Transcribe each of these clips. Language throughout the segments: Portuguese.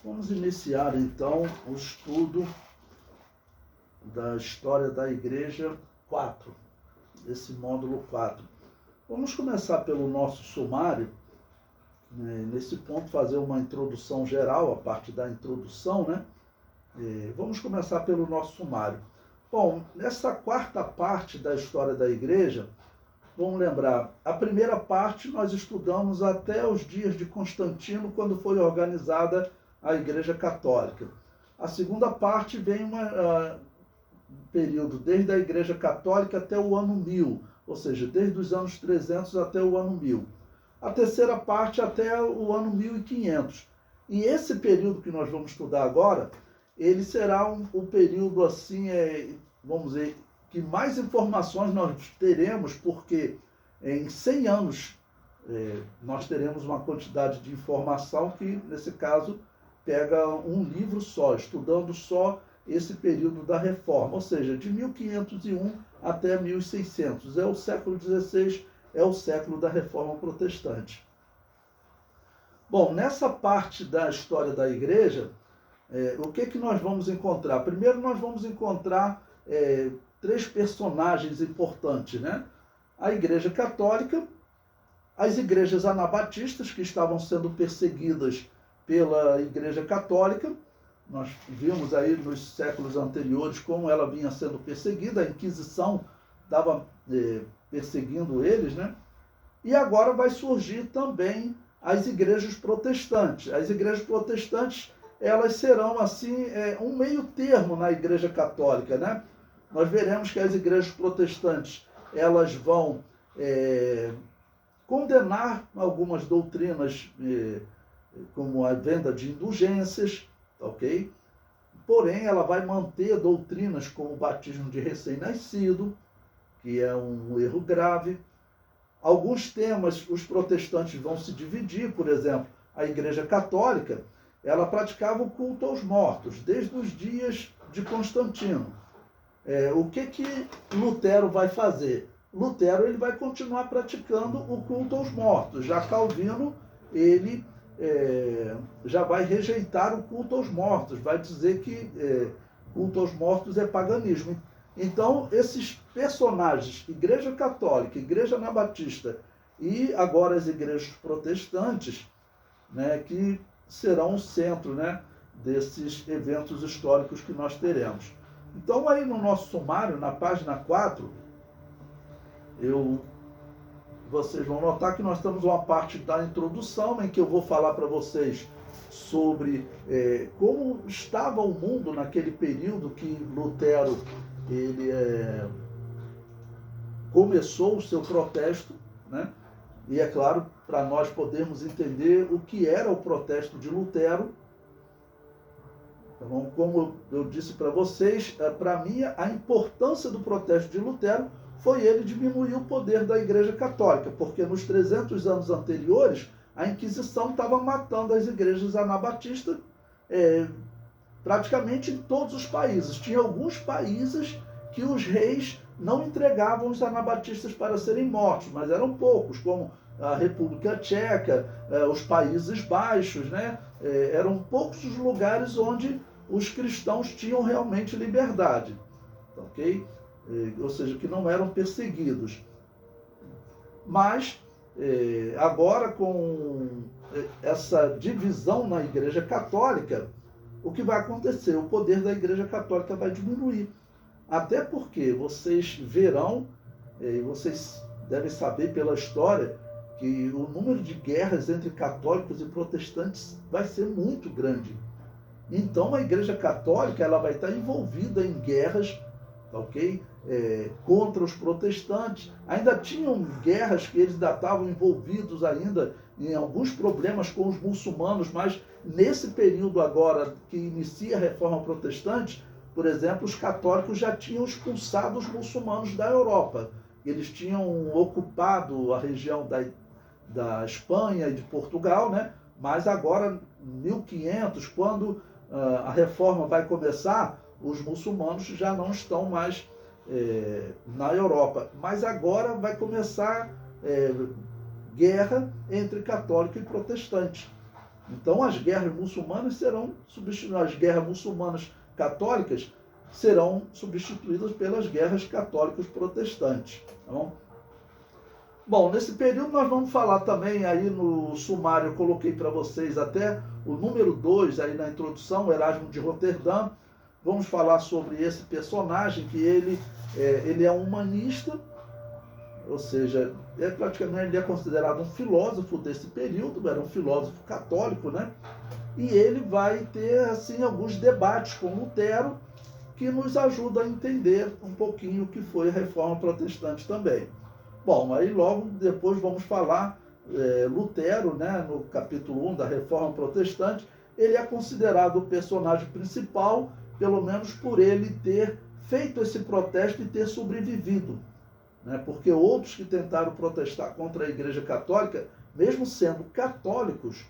Vamos iniciar então o estudo da história da Igreja 4, esse módulo 4. Vamos começar pelo nosso sumário, né? Nesse ponto fazer uma introdução geral, a parte da introdução, né? Vamos começar pelo nosso sumário. Bom, nessa quarta parte da história da Igreja, vamos lembrar, a primeira parte nós estudamos até os dias de Constantino, quando foi organizada a Igreja Católica. A segunda parte vem um período desde a Igreja Católica até o ano 1000, ou seja, desde os anos 300 até o ano 1000. A terceira parte até o ano 1500. E esse período que nós vamos estudar agora, ele será um período assim, vamos dizer, que mais informações nós teremos, porque em 100 anos nós teremos uma quantidade de informação que, nesse caso, pega um livro só, estudando só esse período da Reforma, ou seja, de 1501 até 1600. É o século XVI, é o século da Reforma Protestante. Bom, nessa parte da história da Igreja, o que nós vamos encontrar? Primeiro nós vamos encontrar três personagens importantes, né? A Igreja Católica, as igrejas anabatistas, que estavam sendo perseguidas pela Igreja Católica. Nós vimos aí nos séculos anteriores como ela vinha sendo perseguida, a Inquisição estava perseguindo eles, né? E agora vai surgir também as igrejas protestantes. As igrejas protestantes, elas serão assim um meio termo na Igreja Católica, né? Nós veremos que as igrejas protestantes, elas vão condenar algumas doutrinas, como a venda de indulgências, ok? Porém, ela vai manter doutrinas como o batismo de recém-nascido, que é um erro grave. Alguns temas os protestantes vão se dividir, por exemplo, a Igreja Católica, ela praticava o culto aos mortos, desde os dias de Constantino. O que Lutero vai fazer? Lutero ele vai continuar praticando o culto aos mortos. Já Calvino, ele já vai rejeitar o culto aos mortos, vai dizer que culto aos mortos é paganismo. Então, esses personagens, Igreja Católica, Igreja Anabatista e agora as igrejas protestantes, né, que serão o centro, né, desses eventos históricos que nós teremos. Então, aí no nosso sumário, na página 4, vocês vão notar que nós temos uma parte da introdução em que eu vou falar para vocês sobre como estava o mundo naquele período que Lutero ele começou o seu protesto, né? E é claro, para nós podermos entender o que era o protesto de Lutero. Então, como eu disse para vocês, para mim a importância do protesto de Lutero foi ele diminuir o poder da Igreja Católica, porque nos 300 anos anteriores a Inquisição estava matando as igrejas anabatistas praticamente em todos os países. Tinha alguns países que os reis não entregavam os anabatistas para serem mortos, mas eram poucos, como a República Tcheca, os Países Baixos, né? Eram poucos os lugares onde os cristãos tinham realmente liberdade, ok? Ou seja, que não eram perseguidos. Mas, agora com essa divisão na Igreja Católica, o que vai acontecer? O poder da Igreja Católica vai diminuir. Até porque vocês verão, vocês devem saber pela história, que o número de guerras entre católicos e protestantes vai ser muito grande. Então a Igreja Católica ela vai estar envolvida em guerras, ok? Contra os protestantes. Ainda tinham guerras que eles ainda estavam envolvidos ainda em alguns problemas com os muçulmanos, mas nesse período agora que inicia a Reforma Protestante, por exemplo, os católicos já tinham expulsado os muçulmanos da Europa. Eles tinham ocupado a região da Espanha e de Portugal, né? Mas agora, em 1500, quando a Reforma vai começar, os muçulmanos já não estão mais na Europa. Mas agora vai começar guerra entre católico e protestante. Então as guerras muçulmanas serão substituídas, as guerras muçulmanas católicas serão substituídas pelas guerras católicas protestantes. Tá bom? Bom, nesse período nós vamos falar também, aí no sumário eu coloquei para vocês até o número 2, aí na introdução, Erasmo de Roterdã. Vamos falar sobre esse personagem, que ele é um humanista, ou seja, praticamente ele é considerado um filósofo desse período, era um filósofo católico, né? E ele vai ter, assim, alguns debates com Lutero, que nos ajuda a entender um pouquinho o que foi a Reforma Protestante também. Bom, aí logo depois vamos falar Lutero, né, no capítulo 1 da Reforma Protestante. Ele é considerado o personagem principal, pelo menos por ele ter feito esse protesto e ter sobrevivido, né, porque outros que tentaram protestar contra a Igreja Católica, mesmo sendo católicos,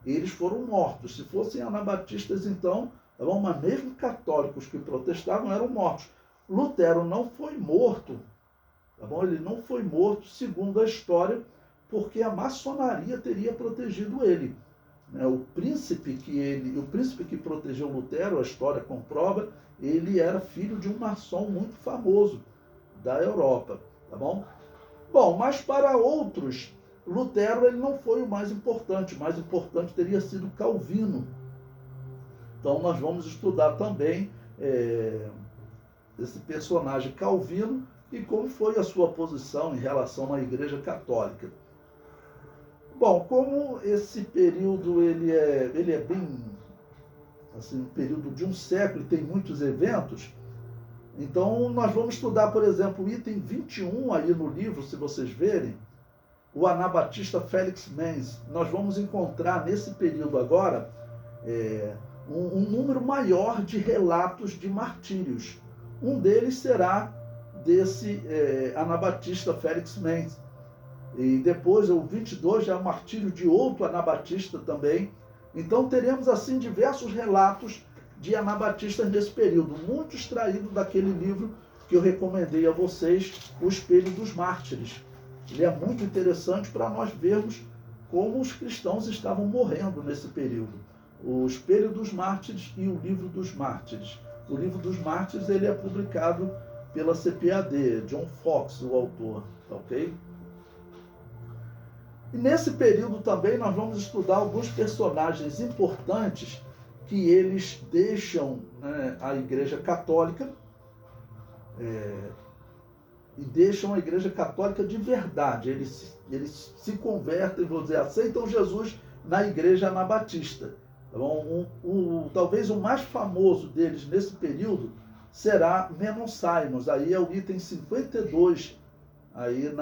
eles foram mortos. Se fossem anabatistas, então, tá bom? Mas mesmo católicos que protestavam eram mortos. Lutero não foi morto, tá bom? Ele não foi morto, segundo a história, porque a maçonaria teria protegido ele. O príncipe que protegeu Lutero, a história comprova, ele era filho de um maçom muito famoso da Europa, tá bom? Bom, mas para outros, Lutero ele não foi o mais importante teria sido Calvino. Então nós vamos estudar também esse personagem Calvino e como foi a sua posição em relação à Igreja Católica. Bom, como esse período ele é bem, assim, um período de um século e tem muitos eventos, então nós vamos estudar, por exemplo, o item 21 aí no livro, se vocês verem, o anabatista Félix Menz. Nós vamos encontrar nesse período agora um número maior de relatos de martírios. Um deles será desse anabatista Félix Menz. E depois, o 22, já é o martírio de outro anabatista também. Então, teremos, assim, diversos relatos de anabatistas nesse período, muito extraído daquele livro que eu recomendei a vocês, O Espelho dos Mártires. Ele é muito interessante para nós vermos como os cristãos estavam morrendo nesse período. O Espelho dos Mártires e o Livro dos Mártires. O Livro dos Mártires ele é publicado pela CPAD, John Fox, o autor, ok? E nesse período também nós vamos estudar alguns personagens importantes que eles deixam, né, a Igreja Católica e deixam a Igreja Católica de verdade. Eles se convertem, vou dizer, aceitam Jesus na Igreja Anabatista. Tá bom? Talvez o mais famoso deles nesse período será Menon Simons. Aí é o item 52 aí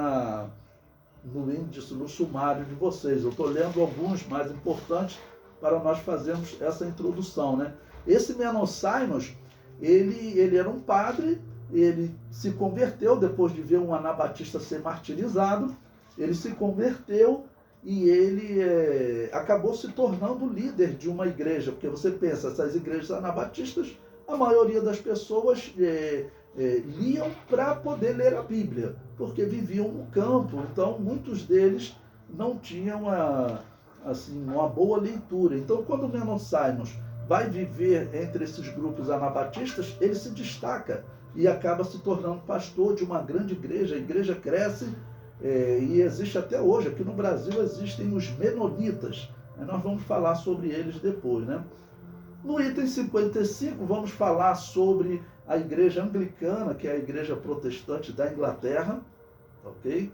no índice, no sumário de vocês. Eu estou lendo alguns mais importantes para nós fazermos essa introdução, né? Esse Menon Simons, ele era um padre, ele se converteu depois de ver um anabatista ser martirizado, ele se converteu e ele acabou se tornando líder de uma igreja, porque você pensa, essas igrejas anabatistas, a maioria das pessoas liam para poder ler a Bíblia, porque viviam no campo, então muitos deles não tinham uma boa leitura. Então, quando Menon Simons vai viver entre esses grupos anabatistas, ele se destaca e acaba se tornando pastor de uma grande igreja. A igreja cresce e existe até hoje. Aqui no Brasil existem os menonitas. Nós vamos falar sobre eles depois, né? No item 55, vamos falar sobre a igreja anglicana, que é a igreja protestante da Inglaterra, ok?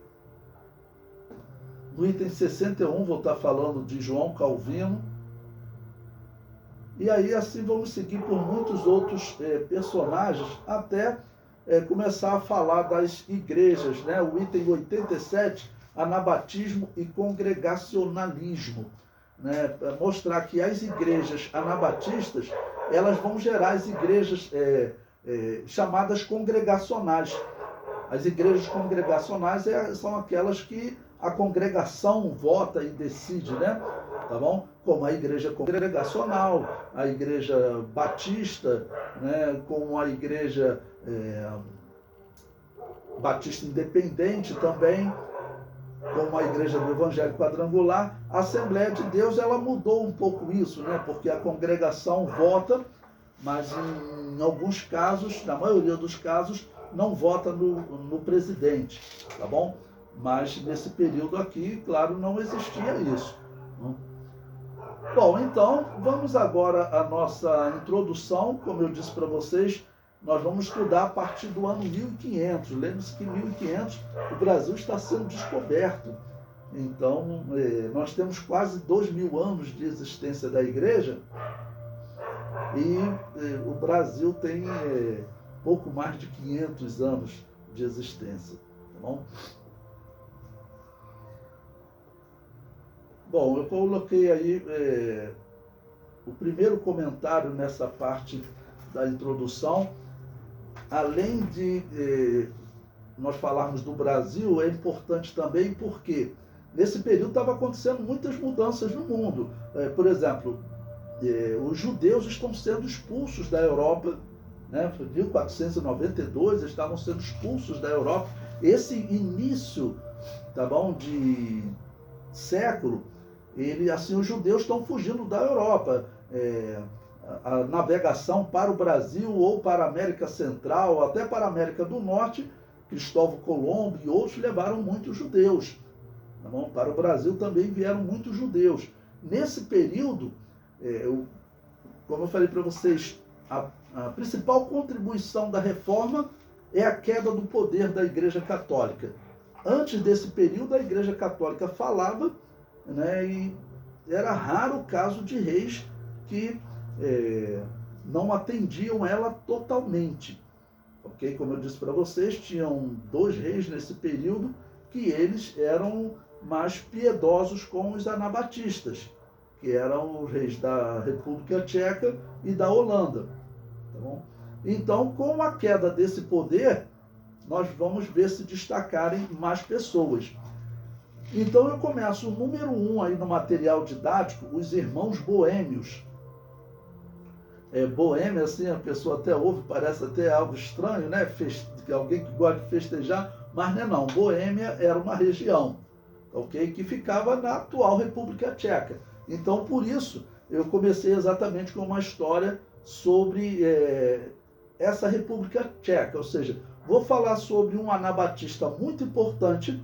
No item 61, vou estar falando de João Calvino. E aí, assim, vamos seguir por muitos outros personagens, até começar a falar das igrejas, né? O item 87, anabatismo e congregacionalismo, né? Para mostrar que as igrejas anabatistas, elas vão gerar as igrejas chamadas congregacionais. As igrejas congregacionais são aquelas que a congregação vota e decide, né? Tá bom? Como a igreja congregacional, a igreja batista, né? Como a igreja batista independente também. como a igreja do Evangelho Quadrangular, a Assembleia de Deus ela mudou um pouco isso, né? Porque a congregação vota, mas em alguns casos, na maioria dos casos, não vota no presidente, tá bom? Mas nesse período aqui, claro, não existia isso. Bom, então vamos agora à nossa introdução. Como eu disse para vocês, nós vamos estudar a partir do ano 1500. Lembre-se que em 1500 o Brasil está sendo descoberto. Então, nós temos quase 2000 anos de existência da igreja e o Brasil tem pouco mais de 500 anos de existência. Tá bom? Bom, eu coloquei aí o primeiro comentário nessa parte da introdução. Além de nós falarmos do Brasil, é importante também porque nesse período estava acontecendo muitas mudanças no mundo. Por exemplo, os judeus estão sendo expulsos da Europa, né? Em 1492 eles estavam sendo expulsos da Europa. Esse início, tá bom, de século, os judeus estão fugindo da Europa. A navegação para o Brasil ou para a América Central, ou até para a América do Norte, Cristóvão Colombo e outros levaram muitos judeus. Tá bom? Para o Brasil também vieram muitos judeus. Nesse período, como eu falei para vocês, a principal contribuição da reforma é a queda do poder da Igreja Católica. Antes desse período, a Igreja Católica falava, né, e era raro o caso de reis que não atendiam ela totalmente. Ok? Como eu disse para vocês, tinham 2 reis nesse período que eles eram mais piedosos com os anabatistas, que eram os reis da República Tcheca e da Holanda. Tá bom? Então, com a queda desse poder, nós vamos ver se destacarem mais pessoas. Então eu começo o número 1 aí no material didático, os irmãos boêmios. Boêmia, assim, a pessoa até ouve, parece até algo estranho, né? Alguém que gosta de festejar, mas não. Boêmia era uma região, ok? Que ficava na atual República Tcheca. Então, por isso, eu comecei exatamente com uma história sobre essa República Tcheca. Ou seja, vou falar sobre um anabatista muito importante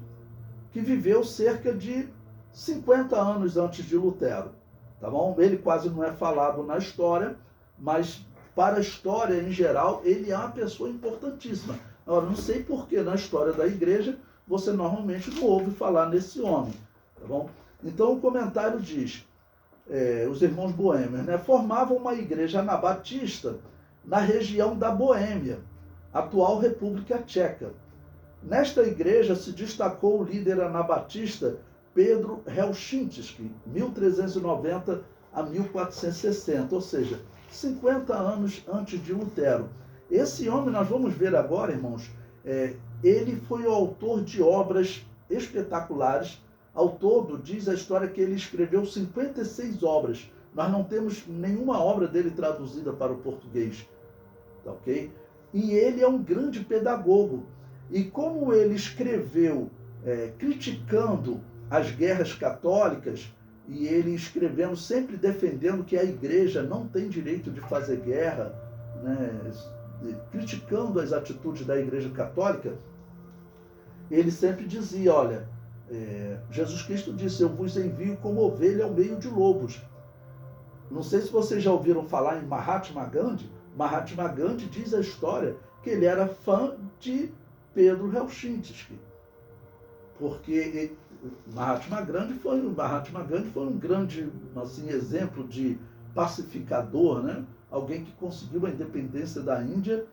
que viveu cerca de 50 anos antes de Lutero. Tá bom? Ele quase não é falado na história, mas para a história em geral, ele é uma pessoa importantíssima. Agora, não sei por que na história da igreja você normalmente não ouve falar nesse homem. Tá bom? Então o comentário diz, os irmãos boêmios, né, formavam uma igreja anabatista na região da Boêmia, atual República Tcheca. Nesta igreja se destacou o líder anabatista Pedro Helsinki, 1390 a 1460, ou seja, 50 anos antes de Lutero. Esse homem, nós vamos ver agora, irmãos, ele foi o autor de obras espetaculares. Ao todo, diz a história que ele escreveu 56 obras. Nós não temos nenhuma obra dele traduzida para o português. Tá, ok? E ele é um grande pedagogo. E como ele escreveu criticando as guerras católicas, e ele escrevendo, sempre defendendo que a igreja não tem direito de fazer guerra, né, criticando as atitudes da igreja católica, ele sempre dizia, olha, Jesus Cristo disse, eu vos envio como ovelha ao meio de lobos. Não sei se vocês já ouviram falar em Mahatma Gandhi. Mahatma Gandhi diz a história que ele era fã de Pedro Helsinki, porque Mahatma Gandhi foi um grande, assim, exemplo de pacificador, né? Alguém que conseguiu a independência da Índia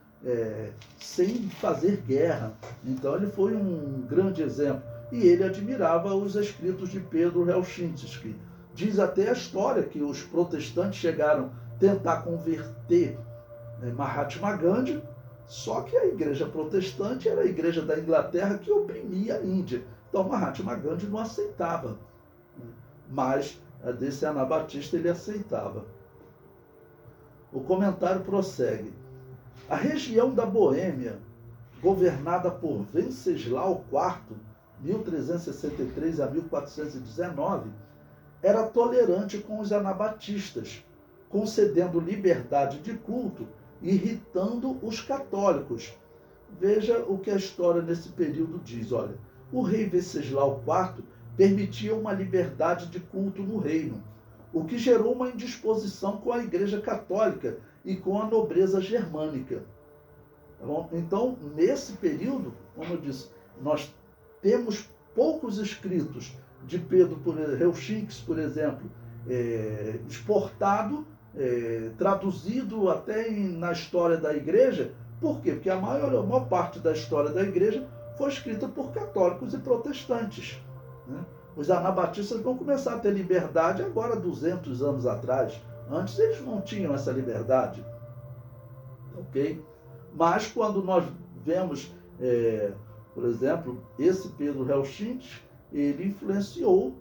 sem fazer guerra. Então ele foi um grande exemplo. E ele admirava os escritos de Pedro Helsinki. Diz até a história que os protestantes chegaram a tentar converter Mahatma Gandhi, só que a igreja protestante era a igreja da Inglaterra que oprimia a Índia. Então Mahatma Gandhi não aceitava, mas desse anabatista ele aceitava. O comentário prossegue. A região da Boêmia, governada por Venceslau IV, 1363 a 1419, era tolerante com os anabatistas, concedendo liberdade de culto, irritando os católicos. Veja o que a história nesse período diz. Olha, o rei Venceslau IV permitia uma liberdade de culto no reino, o que gerou uma indisposição com a Igreja Católica e com a nobreza germânica. Tá bom? Então, nesse período, como eu disse, nós temos poucos escritos de Pedro Reuchinckes, por exemplo, exportado, traduzido até na história da igreja. Por quê? Porque a maior parte da história da igreja foi escrita por católicos e protestantes, né? Os anabatistas vão começar a ter liberdade agora, 200 anos atrás. Antes eles não tinham essa liberdade. Ok? Mas quando nós vemos, por exemplo, esse Pedro Reuchinckes, ele influenciou,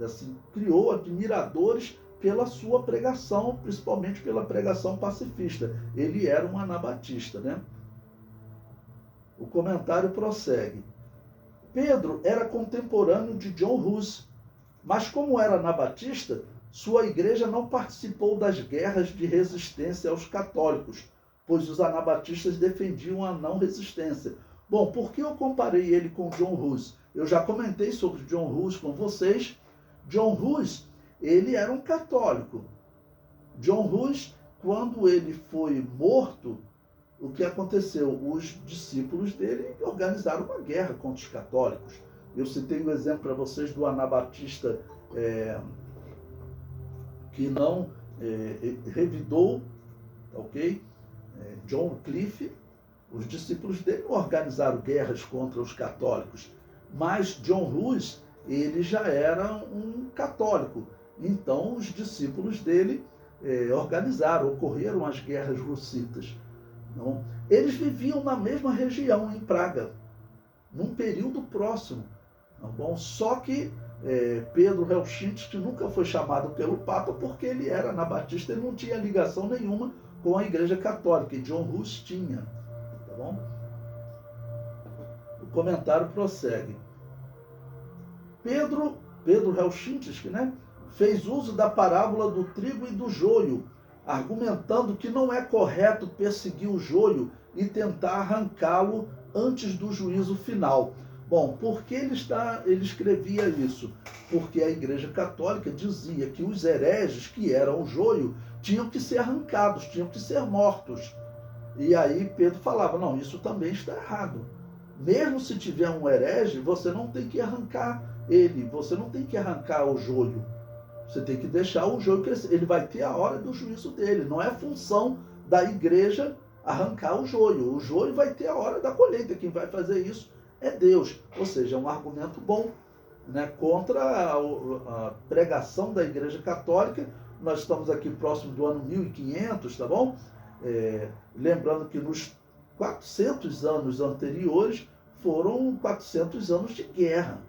assim, criou admiradores pela sua pregação, principalmente pela pregação pacifista. Ele era um anabatista, né? O comentário prossegue. Pedro era contemporâneo de John Hus, mas como era anabatista, sua igreja não participou das guerras de resistência aos católicos, pois os anabatistas defendiam a não resistência. Bom, por que eu comparei ele com John Hus? Eu já comentei sobre John Hus com vocês. John Hus, ele era um católico. John Hus, quando ele foi morto, o que aconteceu? Os discípulos dele organizaram uma guerra contra os católicos. Eu citei um exemplo para vocês do anabatista que não revidou, ok? John Wycliffe. Os discípulos dele organizaram guerras contra os católicos. Mas John Hus, ele já era um católico. Então, os discípulos dele ocorreram as guerras hussitas. Não? Eles viviam na mesma região, em Praga, num período próximo. Tá bom? Só que Pedro Reuchinckes, que nunca foi chamado pelo Papa, porque ele era anabatista, ele não tinha ligação nenhuma com a Igreja Católica, e John Hus tinha. Tá bom? O comentário prossegue. Pedro Reuchinckes, né, fez uso da parábola do trigo e do joio, argumentando que não é correto perseguir o joio e tentar arrancá-lo antes do juízo final. Bom, por que ele escrevia isso? Porque a Igreja Católica dizia que os hereges, que eram o joio, tinham que ser arrancados, tinham que ser mortos. E aí Pedro falava, não, isso também está errado. Mesmo se tiver um herege, você não tem que arrancar ele, você não tem que arrancar o joio. Você tem que deixar o joio crescer. Ele vai ter a hora do juízo dele. Não é função da igreja arrancar o joio. O joio vai ter a hora da colheita. Quem vai fazer isso é Deus. Ou seja, é um argumento bom, né, contra a pregação da Igreja Católica. Nós estamos aqui próximo do ano 1500, tá bom? Lembrando que nos 400 anos anteriores foram 400 anos de guerra.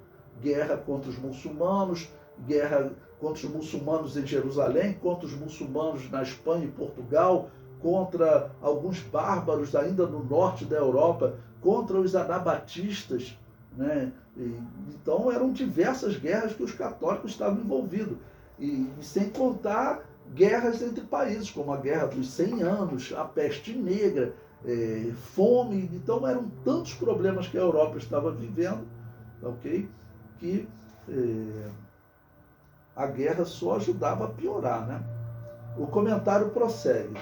Guerra contra os muçulmanos, guerra contra os muçulmanos em Jerusalém, contra os muçulmanos na Espanha e Portugal, contra alguns bárbaros ainda no norte da Europa, contra os anabatistas, né? Então eram diversas guerras que os católicos estavam envolvidos, e sem contar guerras entre países, como a Guerra dos 100 Anos, a Peste Negra, fome. Então eram tantos problemas que a Europa estava vivendo, ok? Que a guerra só ajudava a piorar, né? O comentário prossegue.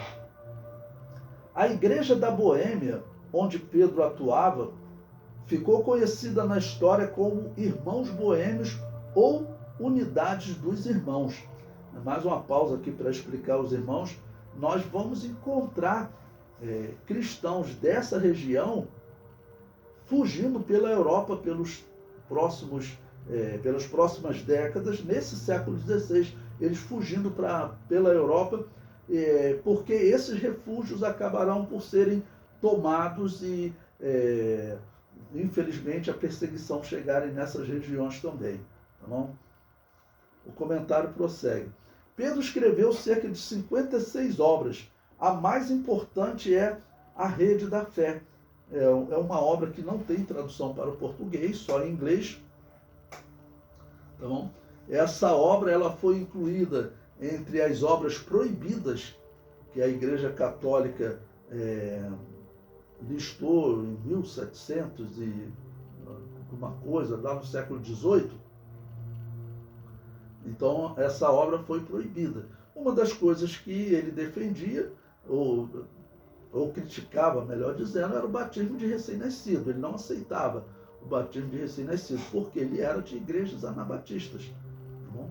A Igreja da Boêmia, onde Pedro atuava, ficou conhecida na história como Irmãos Boêmios ou Unidades dos Irmãos. Mais uma pausa aqui para explicar os irmãos. Nós vamos encontrar cristãos dessa região fugindo pela Europa pelas próximas décadas, nesse século XVI, eles fugindo pela Europa, porque esses refúgios acabarão por serem tomados e, infelizmente, a perseguição chegarem nessas regiões também. Tá bom? O comentário prossegue. Pedro escreveu cerca de 56 obras. A mais importante é A Rede da Fé, é uma obra que não tem tradução para o português, só em inglês. Tá bom? Essa obra ela foi incluída entre as obras proibidas que a Igreja Católica listou em 1700 e alguma coisa, lá no século XVIII. Então, essa obra foi proibida. Uma das coisas que ele defendia, ou criticava, melhor dizendo, era o batismo de recém-nascido. Ele não aceitava o batismo de recém-nascido, porque ele era de igrejas anabatistas. Tá bom?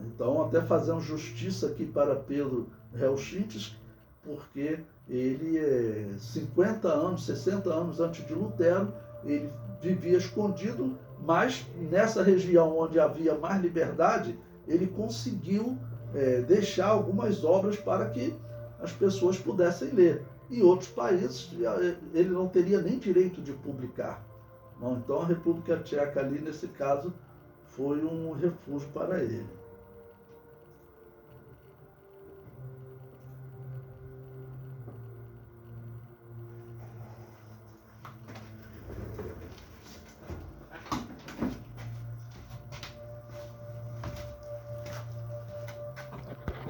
Então, até fazendo justiça aqui para Pedro Helchintes, porque ele, 50 anos, 60 anos antes de Lutero, ele vivia escondido, mas nessa região onde havia mais liberdade, ele conseguiu deixar algumas obras para que as pessoas pudessem ler. Em outros países, ele não teria nem direito de publicar. Então, a República Tcheca ali, nesse caso, foi um refúgio para ele.